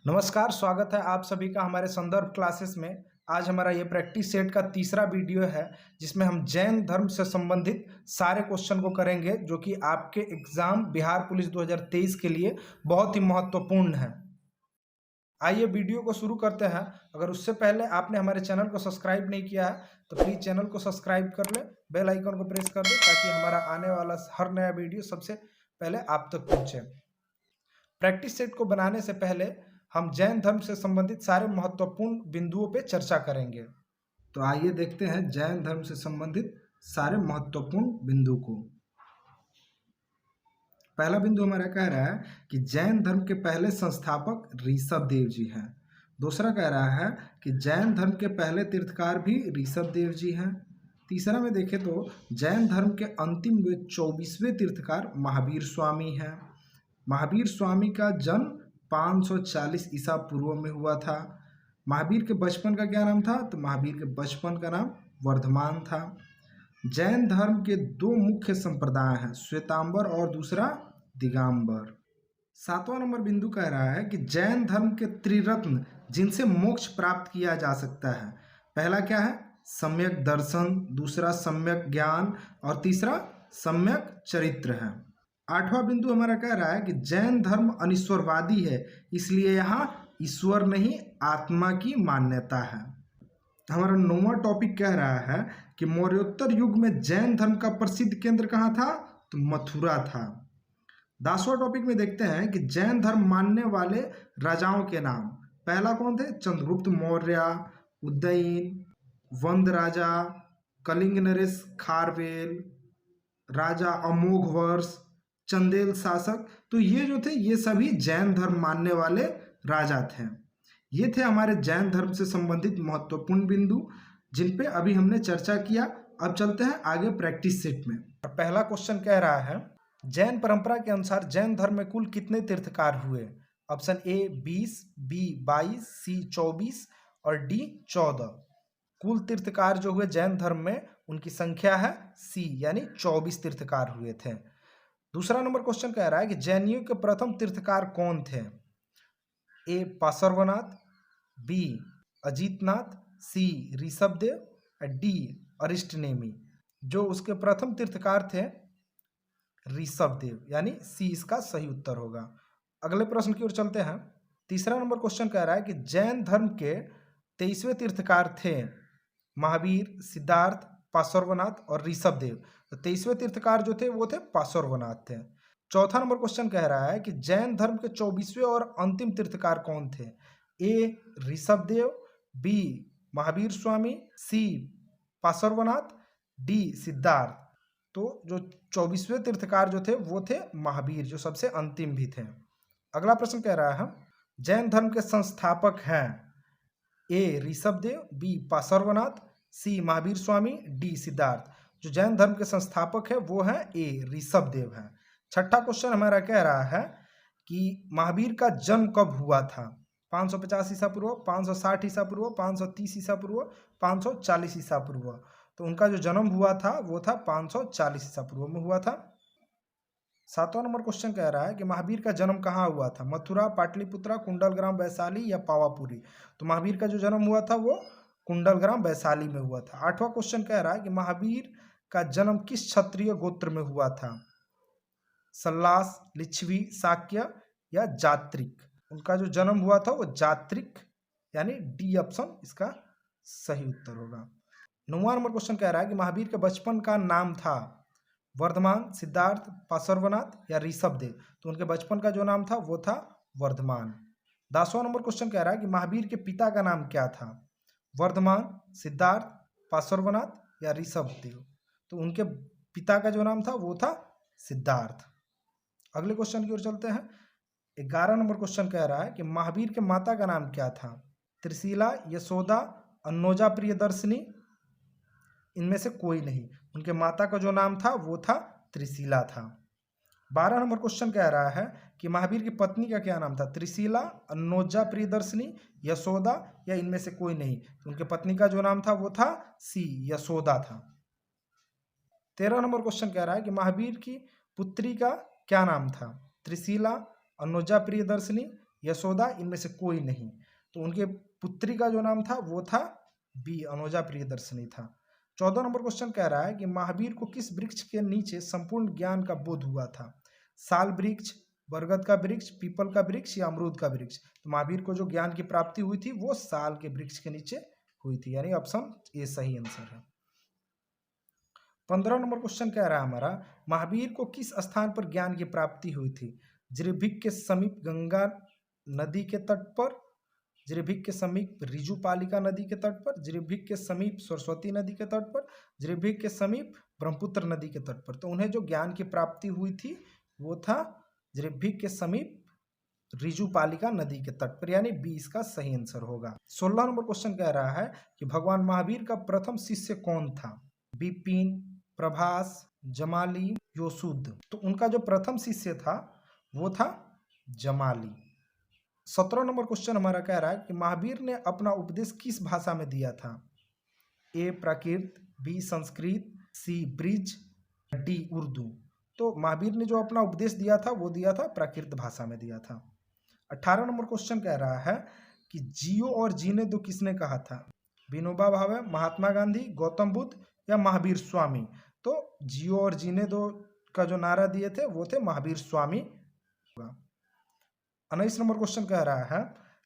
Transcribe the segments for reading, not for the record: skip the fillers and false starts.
नमस्कार, स्वागत है आप सभी का हमारे संदर्भ क्लासेस में। आज हमारा ये प्रैक्टिस सेट का तीसरा वीडियो है जिसमें हम जैन धर्म से संबंधित सारे क्वेश्चन को करेंगे जो कि आपके एग्जाम बिहार पुलिस 2023 के लिए बहुत ही महत्वपूर्ण है। आइए वीडियो को शुरू करते हैं। अगर उससे पहले आपने हमारे चैनल को सब्सक्राइब नहीं किया है तो प्लीज़ चैनल को सब्सक्राइब कर ले, बेल आइकन को प्रेस कर दे ताकि हमारा आने वाला हर नया वीडियो सबसे पहले आप तक पहुँचे। प्रैक्टिस सेट को बनाने से पहले हम जैन धर्म से संबंधित सारे महत्वपूर्ण बिंदुओं पे चर्चा करेंगे। तो आइए देखते हैं जैन धर्म से संबंधित सारे महत्वपूर्ण बिंदु को। पहला बिंदु हमारा कह रहा है कि जैन धर्म के पहले संस्थापक ऋषभ देव जी हैं। दूसरा कह रहा है कि जैन धर्म के पहले तीर्थकार भी ऋषभ देव जी हैं। तीसरा में देखें तो जैन धर्म के अंतिम व 24वें तीर्थकार महावीर स्वामी हैं। महावीर स्वामी का जन्म 540 ईसा पूर्व में हुआ था। महावीर के बचपन का क्या नाम था? तो महावीर के बचपन का नाम वर्धमान था। जैन धर्म के दो मुख्य संप्रदाय हैं, श्वेतांबर और दूसरा दिगंबर। सातवां नंबर बिंदु कह रहा है कि जैन धर्म के त्रिरत्न जिनसे मोक्ष प्राप्त किया जा सकता है, पहला क्या है? सम्यक दर्शन, दूसरा सम्यक ज्ञान और तीसरा सम्यक चरित्र है। आठवां बिंदु हमारा कह रहा है कि जैन धर्म अनिश्वरवादी है, इसलिए यहाँ ईश्वर नहीं आत्मा की मान्यता है। हमारा नौवां टॉपिक कह रहा है कि मौर्योत्तर युग में जैन धर्म का प्रसिद्ध केंद्र कहाँ था? तो मथुरा था। 10वां टॉपिक में देखते हैं कि जैन धर्म मानने वाले राजाओं के नाम। पहला कौन थे? चंद्रगुप्त मौर्य, उदयन, वंद राजा, कलिंग नरेश खारवेल, राजा अमोघवर्ष, चंदेल शासक। तो ये जो थे ये सभी जैन धर्म मानने वाले राजा थे। ये थे हमारे जैन धर्म से संबंधित महत्वपूर्ण बिंदु जिन पे अभी हमने चर्चा किया। अब चलते हैं आगे प्रैक्टिस सेट में। पहला क्वेश्चन कह रहा है जैन परंपरा के अनुसार जैन धर्म में कुल कितने तीर्थकार हुए? ऑप्शन ए 20, बी 22, सी 24 और डी 14। कुल तीर्थकार जो हुए जैन धर्म में उनकी संख्या है सी, यानी 24 तीर्थकार हुए थे। दूसरा नंबर क्वेश्चन कह रहा है कि जैनियों के प्रथम तीर्थकार कौन थे? ए पार्श्वनाथ, बी अजितनाथ, सी ऋषभदेव, डी अरिष्टनेमी। जो उसके प्रथम तीर्थकार थे ऋषभदेव, यानी सी इसका सही उत्तर होगा। अगले प्रश्न की ओर चलते हैं। तीसरा नंबर क्वेश्चन कह रहा है कि जैन धर्म के 23वें तीर्थकार थे महावीर, सिद्धार्थ, पार्श्वनाथ और ऋषभदेव। तो 23वें तीर्थकार जो थे वो थे पार्श्वनाथ थे। चौथा नंबर क्वेश्चन कह रहा है कि जैन धर्म के 24वें और अंतिम तीर्थकार कौन थे? ए ऋषभदेव, बी महावीर स्वामी, सी पार्श्वनाथ, डी सिद्धार्थ। तो जो 24वें तीर्थकार जो थे वो थे महावीर, जो सबसे अंतिम भी थे। अगला प्रश्न कह रहा है जैन धर्म के संस्थापक हैं ए ऋषभदेव, बी पार्श्वनाथ, सी महावीर स्वामी, डी सिद्धार्थ। जो जैन धर्म के संस्थापक है वो है ए ऋषभदेव है। छठा क्वेश्चन हमारा कह रहा है कि महावीर का जन्म कब हुआ था? 550 ईसा पूर्व, 560 ईसा पूर्व, 530 ईसा पूर्व, 540 ईसा पूर्व। तो उनका जो जन्म हुआ था वो था 540 ईसा पूर्व में हुआ था। सातवां नंबर क्वेश्चन कह रहा है कि महावीर का जन्म कहाँ हुआ था? मथुरा, पाटलिपुत्रा, कुंडलग्राम, वैशाली या पावापुरी। तो महावीर का जो जन्म हुआ था वो कुंडलग्राम वैशाली में हुआ था। आठवां क्वेश्चन कह रहा है कि महावीर का जन्म किस क्षत्रिय गोत्र में हुआ था? सल्लास, लिच्छवी, शाक्य या जात्रिक। उनका जो जन्म हुआ था वो जात्रिक, यानी डी ऑप्शन इसका सही उत्तर होगा। 9वां नंबर क्वेश्चन कह रहा है कि महावीर के बचपन का नाम था वर्धमान, सिद्धार्थ, पार्श्वनाथ या ऋषभदेव। तो उनके बचपन का जो नाम था वो था वर्धमान। 10वां नंबर क्वेश्चन कह रहा है कि महावीर के पिता का नाम क्या था? वर्धमान, सिद्धार्थ, पार्श्वनाथ या ऋषभदेव। तो उनके पिता का जो नाम था वो था सिद्धार्थ। अगले क्वेश्चन की ओर चलते हैं। 11 नंबर क्वेश्चन कह रहा है कि महावीर के माता का नाम क्या था? त्रिशीला, यशोदा, अन्नोजा प्रियदर्शिनी, इनमें से कोई नहीं। उनके माता का जो नाम था वो था त्रिशीला था। 12 नंबर क्वेश्चन कह रहा है कि महावीर की पत्नी का क्या नाम था? त्रिशीला, अन्नोजा प्रियदर्शिनी, यशोदा या इनमें से कोई नहीं। तो उनके पत्नी का जो नाम था वो था सी यशोदा था। 13 नंबर क्वेश्चन कह रहा है कि महावीर की पुत्री का क्या नाम था? त्रिशीला, अनुजा प्रियदर्शिनी यशोदा, इनमें से कोई नहीं। तो उनके पुत्री का जो नाम था वो था बी, अनोजा प्रियदर्शनी था। 14 नंबर क्वेश्चन कह रहा है कि महावीर को किस वृक्ष के नीचे संपूर्ण ज्ञान का बोध हुआ था? साल वृक्ष, बरगद का वृक्ष, पीपल का वृक्ष या अमरूद का वृक्ष? तो महावीर को जो ज्ञान की प्राप्ति हुई थी वो साल के वृक्ष के नीचे हुई थी, यानी ऑप्शन ए सही आंसर है। 15 नंबर क्वेश्चन कह रहा है हमारा, महावीर को किस स्थान पर ज्ञान की प्राप्ति हुई थी? जिरभिक के समीप गंगा नदी के तट पर, जिरभिक के समीप रिजुपालिका नदी के तट पर, जिरभिक के समीप सरस्वती नदी के तट पर, जिरभिक के समीप ब्रह्मपुत्र नदी के तट पर? तो उन्हें जो ज्ञान की प्राप्ति हुई थी वो था जिरभिक के समीप रिजुपालिका नदी के तट पर, यानी 20 का सही आंसर होगा। 16 नंबर क्वेश्चन कह रहा है कि भगवान महावीर का प्रथम शिष्य कौन था? विपिन, प्रभास, जमाली, योशुद्ध? तो उनका जो प्रथम शिष्य था वो था जमाली। 17 नंबर क्वेश्चन हमारा कह रहा है कि महावीर ने अपना उपदेश किस भाषा में दिया था? ए प्राकृत, बी संस्कृत, सी ब्रिज, डी उर्दू? तो महावीर ने जो अपना उपदेश दिया था वो दिया था प्राकृत भाषा में दिया था। 18 नंबर क्वेश्चन कह रहा है कि जियो और जीने दो किसने कहा था? विनोबा भावे, महात्मा गांधी, गौतम बुद्ध या महावीर स्वामी? तो जियो और जीने दो का जो नारा दिए थे वो थे महावीर स्वामी। 19 नंबर क्वेश्चन कह रहा है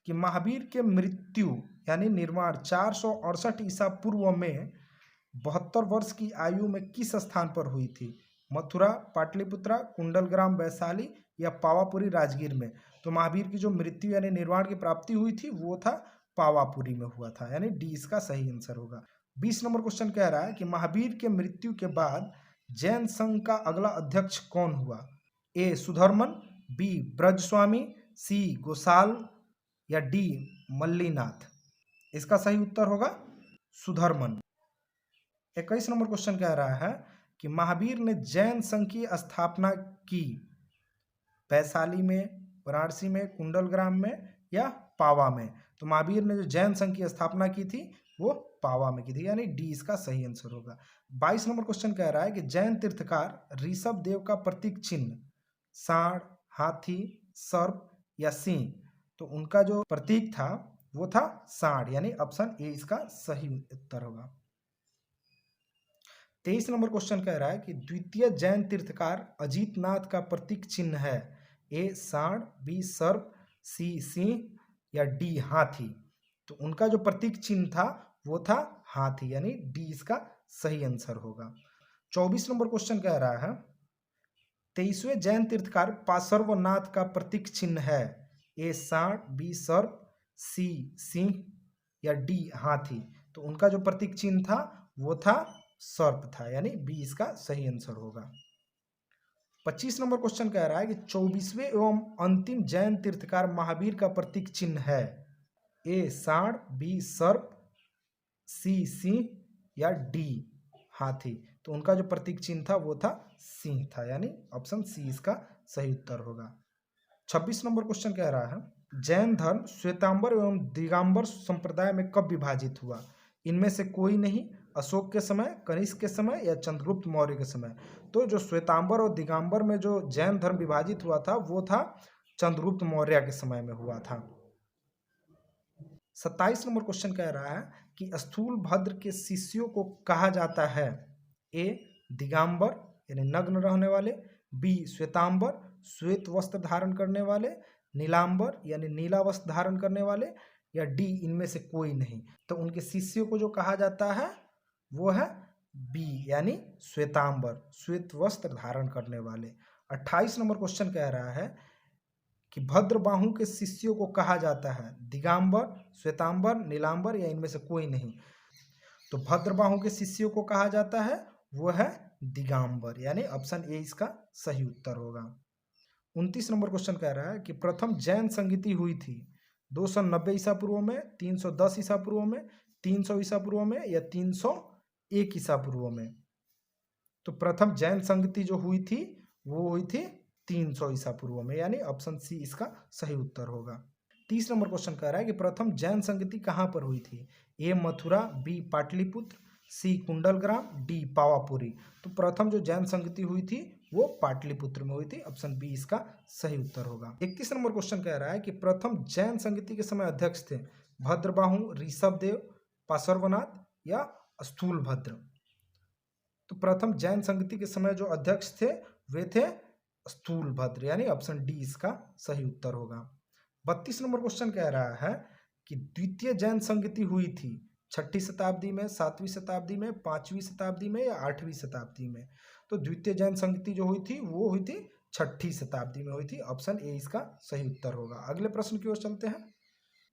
कि महावीर के मृत्यु यानी निर्वाण 468 ईसा पूर्व में 72 वर्ष की आयु में किस स्थान पर हुई थी? मथुरा, पाटलिपुत्रा, कुंडलग्राम वैशाली या पावापुरी राजगीर में? तो महावीर की जो मृत्यु यानी निर्वाण की प्राप्ति हुई थी वो था पावापुरी में हुआ था, यानी डी इसका सही आंसर होगा। 20 नंबर क्वेश्चन कह रहा है कि महावीर के मृत्यु के बाद जैन संघ का अगला अध्यक्ष कौन हुआ? ए सुधर्मन, बी ब्रजस्वामी, सी गोसाल या डी मल्लीनाथ? इसका सही उत्तर होगा सुधर्मन। 21 नंबर क्वेश्चन कह रहा है कि महावीर ने जैन संघ की स्थापना की वैशाली में, वाराणसी में, कुंडलग्राम में या पावा में? तो महावीर ने जो जैन संघ की स्थापना की थी वो पावा में की थी, यानी डी इसका सही आंसर होगा। 22 नंबर क्वेश्चन कह रहा है कि जैन तीर्थकार ऋषभ देव का प्रतीक चिन्ह सांड, हाथी, सर्प या सिंह? तो उनका जो प्रतीक था वो था सांड, यानी ऑप्शन ए इसका सही उत्तर होगा। 23 नंबर क्वेश्चन कह रहा है कि द्वितीय जैन तीर्थकार अजीतनाथ का प्रतीक चिन्ह है? ए सांड, बी सर्प, सी सिंह या डी हाथी? तो उनका जो प्रतीक चिन्ह था वो था हाथी, यानी डी इसका सही आंसर होगा। 24 नंबर क्वेश्चन कह रहा है 23वें जैन तीर्थकार पार्श्वनाथ का प्रतीक चिन्ह है? ए सांड, बी सर्प, सी सिंह या डी हाथी? तो उनका जो प्रतीक चिन्ह था वो था सर्प था, यानी बी इसका सही आंसर होगा। 25 नंबर क्वेश्चन कह रहा है कि 24वें एवं अंतिम जैन तीर्थकार महावीर का प्रतीक चिन्ह है? ए सांड, बी सर्प, सी सिंह या डी हाथी? तो उनका जो प्रतीक चिन्ह था वो था सिंह था, यानी ऑप्शन सी इसका सही उत्तर होगा। 26 नंबर क्वेश्चन कह रहा है जैन धर्म श्वेतांबर एवं दिगंबर संप्रदाय में कब विभाजित हुआ? इनमें से कोई नहीं, अशोक के समय, कनिष्क के समय या चंद्रगुप्त मौर्य के समय? तो जो श्वेतांबर और दिगंबर में जो जैन धर्म विभाजित हुआ था वो था चंद्रगुप्त मौर्य के समय में हुआ था। 27 नंबर क्वेश्चन कह रहा है कि स्थूल भद्र के शिष्यों को कहा जाता है? ए दिगंबर यानी नग्न रहने वाले, बी श्वेतांबर श्वेत वस्त्र धारण करने वाले, नीलांबर यानी नीला वस्त्र धारण करने वाले या डी इनमें से कोई नहीं? तो उनके शिष्यों को जो कहा जाता है वो है बी, यानी श्वेतांबर श्वेत वस्त्र धारण करने वाले। 28 नंबर क्वेश्चन कह रहा है कि भद्रबाहु के शिष्यों को कहा जाता है? दिगंबर, श्वेतांबर, नीलांबर या इनमें से कोई नहीं? तो भद्रबाहु के शिष्यों को कहा जाता है वो है दिगंबर, यानी ऑप्शन ए इसका सही उत्तर होगा। 29 नंबर क्वेश्चन कह रहा है कि प्रथम जैन संगीति हुई थी 290 ईसा पूर्व में, 310 ईसा पूर्व में, 300 ईसा पूर्व में या 301 ईसा पूर्व में? तो प्रथम जैन संगीति जो हुई थी वो हुई थी 300 ईसा पूर्व में, यानी ऑप्शन सी इसका सही उत्तर होगा। 30 नंबर क्वेश्चन कह रहा है कि प्रथम जैन संगीति कहाँ पर हुई थी? ए मथुरा, बी पाटलिपुत्र, सी कुंडलग्राम, डी पावापुरी? तो प्रथम जो जैन संगीति हुई थी वो पाटलिपुत्र में हुई थी। ऑप्शन बी इसका सही उत्तर होगा। 31 नंबर क्वेश्चन कह रहा है कि प्रथम जैन संगीति के समय अध्यक्ष थे भद्रबाहु, ऋषभदेव, पार्श्वनाथ या स्थूलभद्र। तो प्रथम जैन संगीति के समय जो अध्यक्ष थे वे थे स्थूलभद्र, यानी ऑप्शन डी इसका सही उत्तर होगा। 32 नंबर क्वेश्चन कह रहा है कि द्वितीय जैन संगीति हुई थी 6ठी शताब्दी में, 7वीं शताब्दी में, 5वीं शताब्दी में या 8वीं शताब्दी में। तो द्वितीय जैन संगीति जो हुई थी वो हुई थी 6ठी शताब्दी में हुई थी। ऑप्शन ए इसका सही उत्तर होगा। अगले प्रश्न की ओर चलते हैं।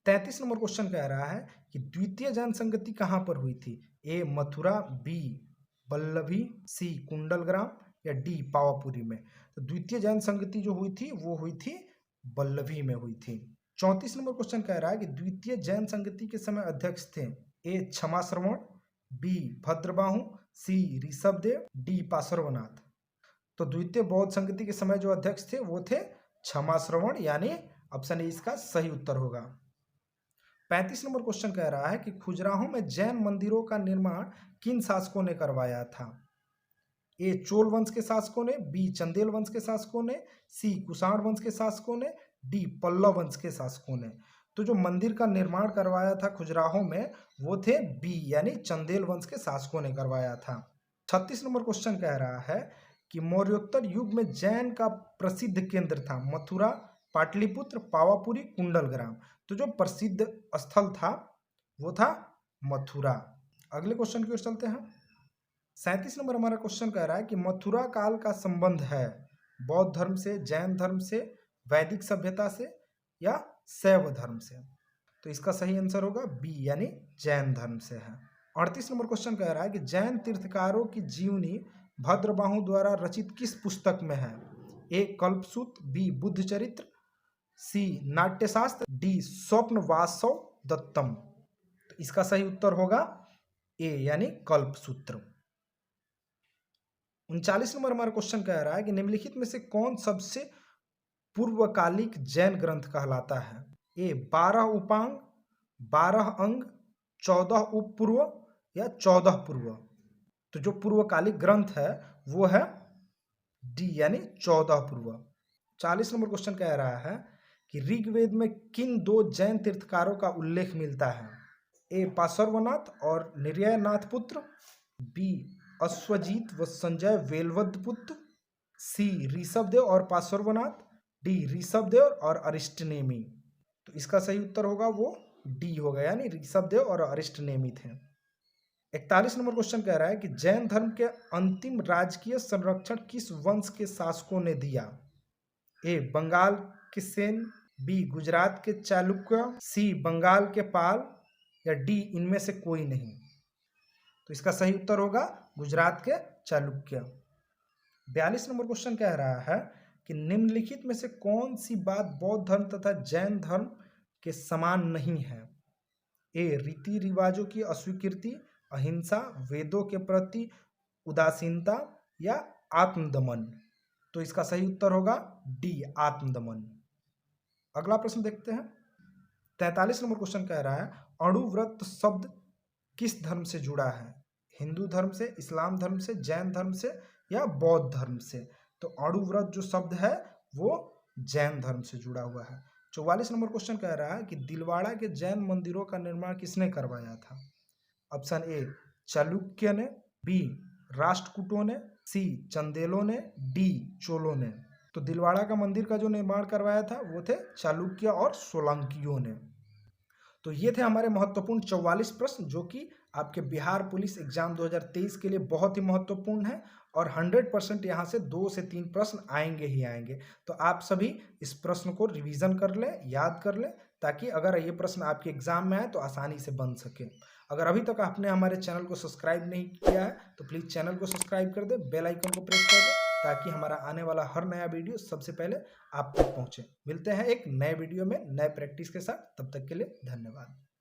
33 नंबर क्वेश्चन कह रहा है कि द्वितीय जैन संगति कहाँ पर हुई थी? ए मथुरा, बी वल्लभी, सी कुंडलग्राम या डी पावापुरी में। तो द्वितीय जैन संगति जो हुई थी वो हुई थी वल्लभी में हुई थी। 34 नंबर क्वेश्चन कह रहा है कि द्वितीय जैन संगति के समय अध्यक्ष थे ए क्षमाश्रवण, बी भद्रबाहु, सी ऋषभदेव, डी पार्श्वनाथ। तो द्वितीय बौद्ध संगति के समय जो अध्यक्ष थे वो थे क्षमाश्रवण, यानी ऑप्शन ए इसका सही उत्तर होगा। 35 नंबर क्वेश्चन कह रहा है कि खजुराहो में जैन मंदिरों का निर्माण किन शासकों ने करवाया था? ए चोल वंश के शासकों ने, बी चंदेल वंश के शासकों ने, सी कुषाण वंश के शासकों ने, डी पल्लव वंश के शासकों ने। तो जो मंदिर का निर्माण करवाया था खजुराहो में वो थे बी, यानी चंदेल वंश के शासकों ने करवाया था। 36 नंबर क्वेश्चन कह रहा है कि मौर्योत्तर युग में जैन का प्रसिद्ध केंद्र था मथुरा, पाटलिपुत्र, पावापुरी, कुंडलग्राम। तो जो प्रसिद्ध स्थल था वो था मथुरा। अगले क्वेश्चन की ओर चलते हैं। 37 नंबर हमारा क्वेश्चन कह रहा है कि मथुरा काल का संबंध है बौद्ध धर्म से, जैन धर्म से, वैदिक सभ्यता से या शैव धर्म से। तो इसका सही आंसर होगा बी, यानी जैन धर्म से है। 38 नंबर क्वेश्चन कह रहा है कि जैन तीर्थकारों की जीवनी भद्रबाहु द्वारा रचित किस पुस्तक में है? ए कल्पसूत्र, बी बुद्ध चरित्र, सी नाट्यशास्त्र, डी स्वप्नवासव दत्तम। तो इसका सही उत्तर होगा ए, यानी कल्पसूत्र। 39 नंबर हमारा क्वेश्चन कह रहा है कि निम्नलिखित में से कौन सबसे पूर्वकालिक जैन ग्रंथ कहलाता है? ए 12 उपांग, 12 अंग, 14 उपपूर्व या 14 पूर्व। तो जो पूर्वकालिक ग्रंथ है वो है डी, यानी 14 पूर्व। 40 नंबर क्वेश्चन कह रहा है कि ऋग्वेद में किन दो जैन तीर्थकारों का उल्लेख मिलता है? ए पार्श्वनाथ और निर्ययनाथ पुत्र, बी अश्वजीत व संजय वेलवद पुत्र, सी ऋषभदेव और पार्श्वनाथ, डी ऋषभदेव और अरिष्टनेमी। तो इसका सही उत्तर होगा वो डी होगा, यानी ऋषभदेव और अरिष्टनेमी थे। 41 नंबर क्वेश्चन कह रहा है कि जैन धर्म के अंतिम राजकीय संरक्षण किस वंश के शासकों ने दिया? ए बंगाल के सेन, बी गुजरात के चालुक्य, सी बंगाल के पाल या डी इनमें से कोई नहीं। तो इसका सही उत्तर होगा गुजरात के चालुक्य। 42 नंबर क्वेश्चन कह रहा है कि निम्नलिखित में से कौन सी बात बौद्ध धर्म तथा जैन धर्म के समान नहीं है? ए रीति रिवाजों की अस्वीकृति, अहिंसा, वेदों के प्रति उदासीनता या आत्मदमन। तो इसका सही उत्तर होगा डी, आत्मदमन। अगला प्रश्न देखते हैं। 43 नंबर क्वेश्चन कह रहा है अणुव्रत शब्द किस धर्म से जुड़ा है? हिंदू धर्म से, इस्लाम धर्म से, जैन धर्म से या बौद्ध धर्म से। तो अणुव्रत जो शब्द है वो जैन धर्म से जुड़ा हुआ है। 44 नंबर क्वेश्चन कह रहा है कि दिलवाड़ा के जैन मंदिरों का निर्माण किसने करवाया था? ऑप्शन ए चालुक्य ने, बी राष्ट्रकूटों ने, सी चंदेलों ने, डी चोलों ने। तो दिलवाड़ा का मंदिर का जो निर्माण करवाया था वो थे चालुक्य और सोलंकियों ने। तो ये थे हमारे महत्वपूर्ण 44 प्रश्न जो कि आपके बिहार पुलिस एग्जाम 2023 के लिए बहुत ही महत्वपूर्ण है और 100% यहाँ से 2 से 3 प्रश्न आएंगे ही आएंगे। तो आप सभी इस प्रश्न को रिवीजन कर लें, याद कर लें, ताकि अगर ये प्रश्न आपके एग्जाम में आए तो आसानी से बन सके। अगर अभी तक आपने हमारे चैनल को सब्सक्राइब नहीं किया है तो प्लीज़ चैनल को सब्सक्राइब कर दें, बेल आइकन को प्रेस कर दें ताकि हमारा आने वाला हर नया वीडियो सबसे पहले आप तक पहुंचे। मिलते हैं एक नए वीडियो में नए प्रैक्टिस के साथ, तब तक के लिए धन्यवाद।